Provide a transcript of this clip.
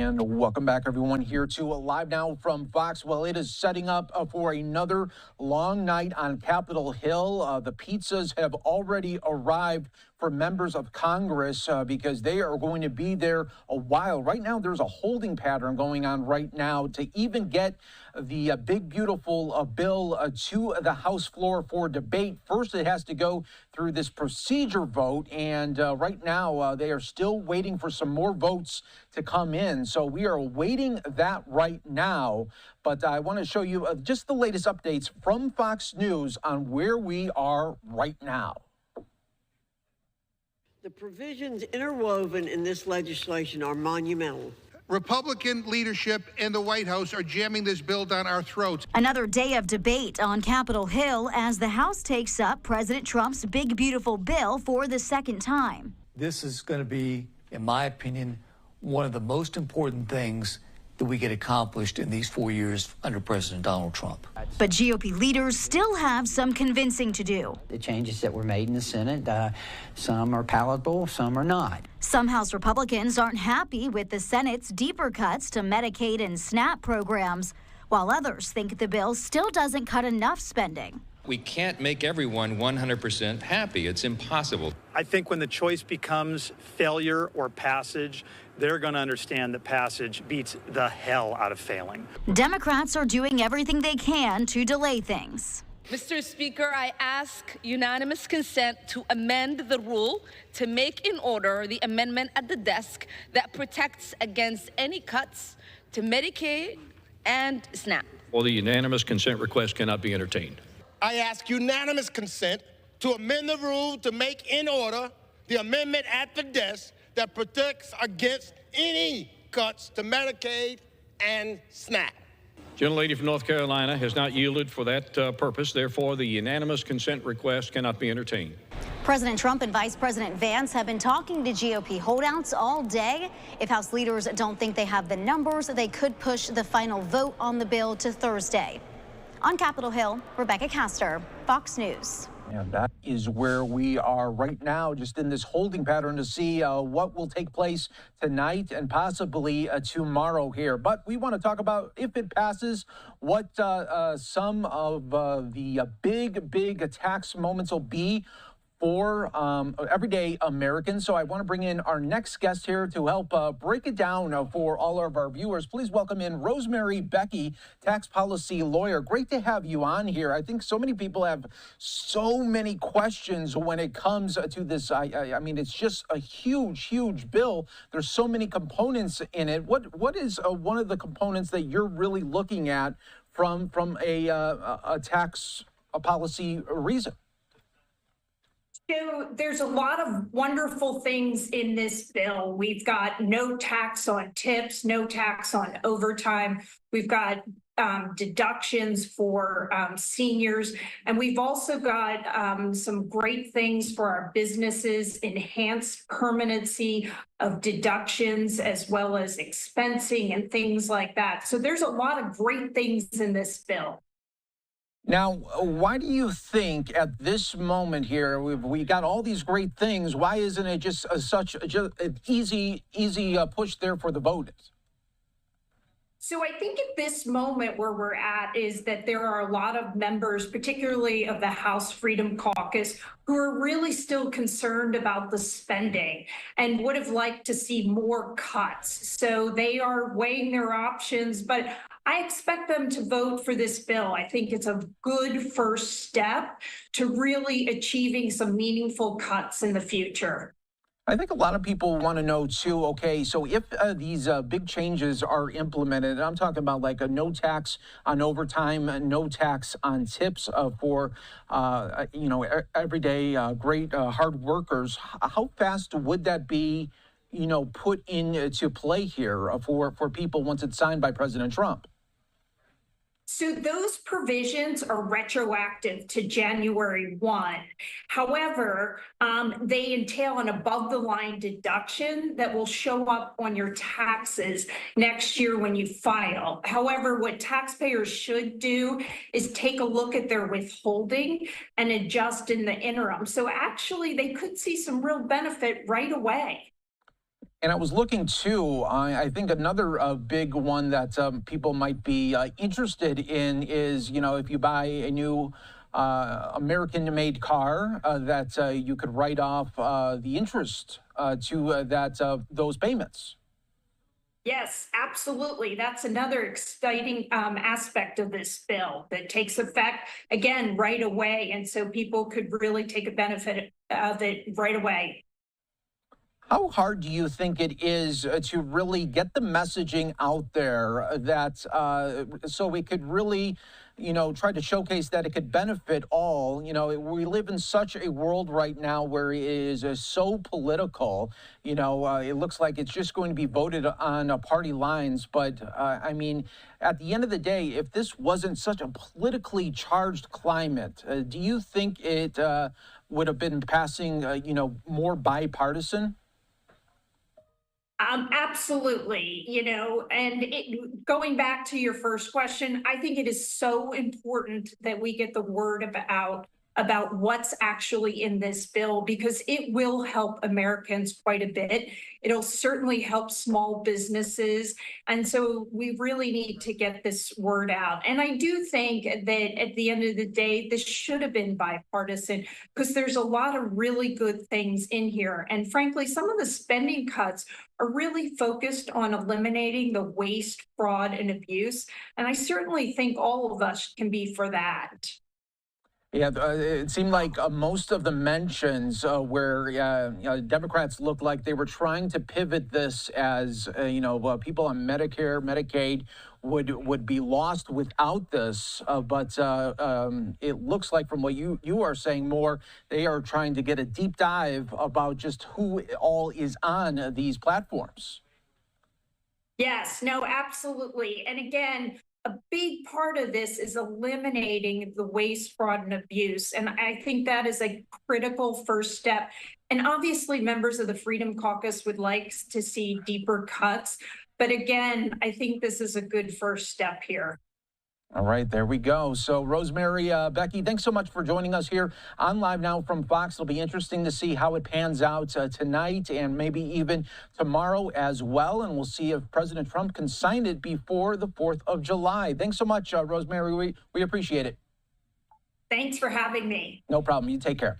And welcome back, everyone, here to Live Now from Fox. Well, it is setting up for another long night on Capitol Hill. The pizzas have already arrived for members of Congress because they are going to be there a while. Right now, there's a holding pattern going on right now to even get the big, beautiful bill to the House floor for debate. First, it has to go through this procedure vote, and right now they are still waiting for some more votes to come in. So we are awaiting that right now. But I want to show you just the latest updates from Fox News on where we are right now. The provisions interwoven in this legislation are monumental. Republican leadership and the White House are jamming this bill down our throats. Another day of debate on Capitol Hill as the House takes up President Trump's big, beautiful bill for the second time. This is going to be, in my opinion, one of the most important things that we get accomplished in these 4 years under President Donald Trump. But GOP leaders still have some convincing to do. The changes that were made in the Senate, some are palatable, some are not. Some House Republicans aren't happy with the Senate's deeper cuts to Medicaid and SNAP programs, while others think the bill still doesn't cut enough spending. We can't make everyone 100% happy. It's impossible. I think when the choice becomes failure or passage, they're going to understand that passage beats the hell out of failing. Democrats are doing everything they can to delay things. Mr. Speaker, I ask unanimous consent to amend the rule to make in order the amendment at the desk that protects against any cuts to Medicaid and SNAP. Well, the unanimous consent request cannot be entertained. I ask unanimous consent to amend the rule to make in order the amendment at the desk that protects against any cuts to Medicaid and SNAP. Gentlelady from North Carolina has not yielded for that purpose. Therefore, the unanimous consent request cannot be entertained. President Trump and Vice President Vance have been talking to GOP holdouts all day. If House leaders don't think they have the numbers, they could push the final vote on the bill to Thursday. On Capitol Hill, Rebecca Castor, Fox News. And that is where we are right now, just in this holding pattern to see what will take place tonight and possibly tomorrow here. But we want to talk about, if it passes, what some of the big tax moments will be for everyday Americans. So I want to bring in our next guest here to help break it down for all of our viewers. Please welcome in Rosemary Becchi, tax policy lawyer. Great to have you on here. I think so many people have so many questions when it comes to this. I mean, it's just a huge bill. There's so many components in it. What is one of the components that you're really looking at from a tax policy reason? So there's a lot of wonderful things in this bill. We've got no tax on tips, no tax on overtime. We've got deductions for seniors. And we've also got some great things for our businesses, enhanced permanency of deductions, as well as expensing and things like that. So there's a lot of great things in this bill. Now, why do you think at this moment here, we got all these great things, why isn't it just such an easy push there for the voters? So I think at this moment where we're at is that there are a lot of members, particularly of the House Freedom Caucus, who are really still concerned about the spending and would have liked to see more cuts. So they are weighing their options, but I expect them to vote for this bill. I think it's a good first step to really achieving some meaningful cuts in the future. I think a lot of people want to know, too, okay, so if these big changes are implemented, and I'm talking about like a no tax on overtime, no tax on tips for, everyday great hard workers, how fast would that be, put into play here for people once it's signed by President Trump? So those provisions are retroactive to January 1. However, they entail an above-the-line deduction that will show up on your taxes next year when you file. However, what taxpayers should do is take a look at their withholding and adjust in the interim. So actually, they could see some real benefit right away. And I was looking too, I think another big one that people might be interested in is, you know, if you buy a new American-made car, that you could write off the interest to those payments. Yes, absolutely. That's another exciting aspect of this bill that takes effect, again, right away. And so people could really take a benefit of it right away. How hard do you think it is to really get the messaging out there that so we could really, you know, try to showcase that it could benefit all? You know, we live in such a world right now where it is so political. You know, it looks like it's just going to be voted on party lines. But I mean, at the end of the day, if this wasn't such a politically charged climate, do you think it would have been passing, you know, more bipartisan? Absolutely, you know, and going back to your first question, I think it is so important that we get the word about what's actually in this bill, because it will help Americans quite a bit. It'll certainly help small businesses. And so we really need to get this word out. And I do think that at the end of the day, this should have been bipartisan, because there's a lot of really good things in here. And frankly, some of the spending cuts are really focused on eliminating the waste, fraud, and abuse. And I certainly think all of us can be for that. Yeah, it seemed like most of the mentions where Democrats looked like they were trying to pivot this as, you know, people on Medicare, Medicaid would be lost without this. But it looks like from what you are saying more, they are trying to get a deep dive about just who all is on these platforms. Yes, no, absolutely. And again, a big part of this is eliminating the waste, fraud, and abuse. And I think that is a critical first step. And obviously, members of the Freedom Caucus would like to see deeper cuts. But again, I think this is a good first step here. All right, there we go. So, Rosemary Becchi, thanks so much for joining us here on Live Now from Fox. It'll be interesting to see how it pans out tonight and maybe even tomorrow as well. And we'll see if President Trump can sign it before the 4th of July. Thanks so much, Rosemary. We appreciate it. Thanks for having me. No problem. You take care.